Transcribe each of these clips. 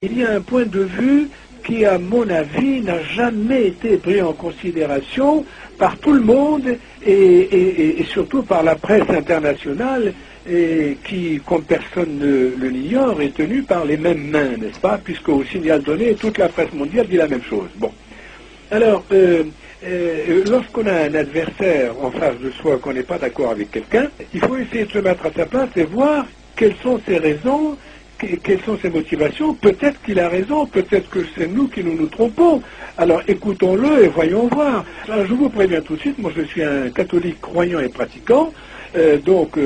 Il y a un point de vue qui, à mon avis, n'a jamais été pris en considération par tout le monde et surtout par la presse internationale et qui, comme personne ne l'ignore, est tenue par les mêmes mains, n'est-ce pas? Puisque au signal donné, toute la presse mondiale dit la même chose. Bon. Alors, lorsqu'on a un adversaire en face de soi, qu'on n'est pas d'accord avec quelqu'un, il faut essayer de se mettre à sa place et voir quelles sont ses raisons, quelles sont ses motivations. Peut-être qu'il a raison, peut-être que c'est nous qui nous trompons. Alors écoutons-le et voyons voir. Alors, je vous préviens tout de suite, moi je suis un catholique croyant et pratiquant, donc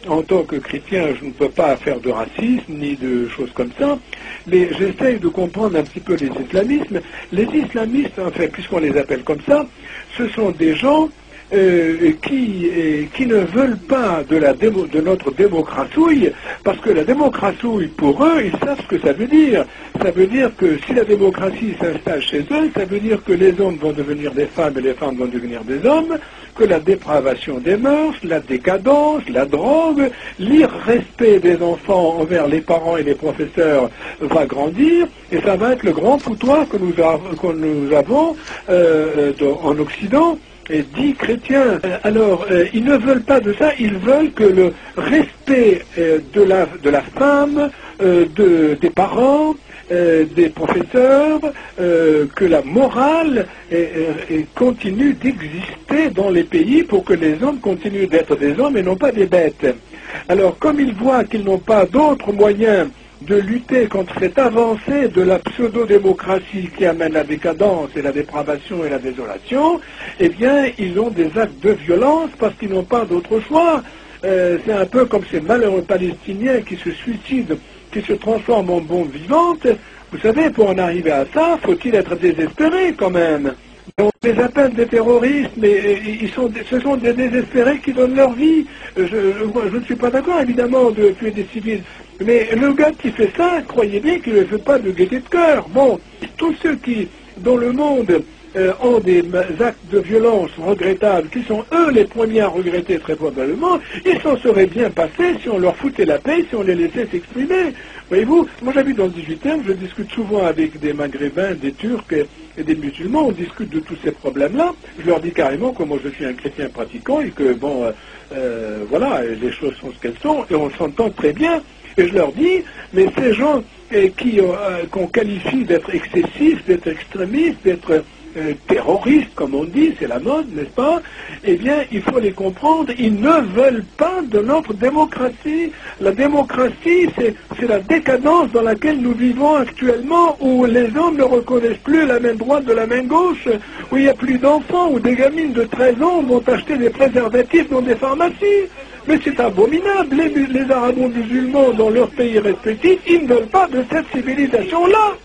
en tant que chrétien, je ne peux pas faire de racisme ni de choses comme ça, mais j'essaye de comprendre un petit peu les islamismes. Les islamistes, en fait, puisqu'on les appelle comme ça, ce sont des gens qui ne veulent pas de notre démocratie, parce que la démocratie, pour eux, ils savent ce que ça veut dire. Ça veut dire que si la démocratie s'installe chez eux, ça veut dire que les hommes vont devenir des femmes et les femmes vont devenir des hommes, que la dépravation des mœurs, la décadence, la drogue, l'irrespect des enfants envers les parents et les professeurs va grandir, et ça va être le grand foutoir que nous avons en Occident, et dit chrétiens. Alors, ils ne veulent pas de ça, ils veulent que le respect de la femme, des parents, des professeurs, que la morale continue d'exister dans les pays pour que les hommes continuent d'être des hommes et non pas des bêtes. Alors, comme ils voient qu'ils n'ont pas d'autres moyens de lutter contre cette avancée de la pseudo-démocratie qui amène la décadence et la dépravation et la désolation, eh bien, ils ont des actes de violence parce qu'ils n'ont pas d'autre choix. C'est un peu comme ces malheureux Palestiniens qui se suicident, qui se transforment en bombes vivantes. Vous savez, pour en arriver à ça, faut-il être désespéré quand même. On les appelle des terroristes, mais ce sont des désespérés qui donnent leur vie. Je ne suis pas d'accord, évidemment, de tuer des civils. Mais le gars qui fait ça, croyez bien qu'il ne le fait pas de gaieté de cœur. Bon, tous ceux qui, dans le monde, ont des actes de violence regrettables, qui sont eux les premiers à regretter très probablement, ils s'en seraient bien passés si on leur foutait la paix, si on les laissait s'exprimer. Voyez-vous, moi j'habite dans le 18e, je discute souvent avec des Maghrébins, des Turcs et des musulmans, on discute de tous ces problèmes-là. Je leur dis carrément que moi je suis un chrétien pratiquant et que, bon, voilà, les choses sont ce qu'elles sont, et on s'entend très bien. Et je leur dis, mais ces gens qu'on qualifie d'être excessifs, d'être extrémistes, d'être terroristes, comme on dit, c'est la mode, n'est-ce pas? Eh bien, il faut les comprendre, ils ne veulent pas de notre démocratie. La démocratie, c'est la décadence dans laquelle nous vivons actuellement, où les hommes ne reconnaissent plus la main droite de la main gauche, où il n'y a plus d'enfants, où des gamines de 13 ans vont acheter des préservatifs dans des pharmacies. Mais c'est abominable, les arabo-musulmans dans leurs pays respectifs, ils ne veulent pas de cette civilisation-là.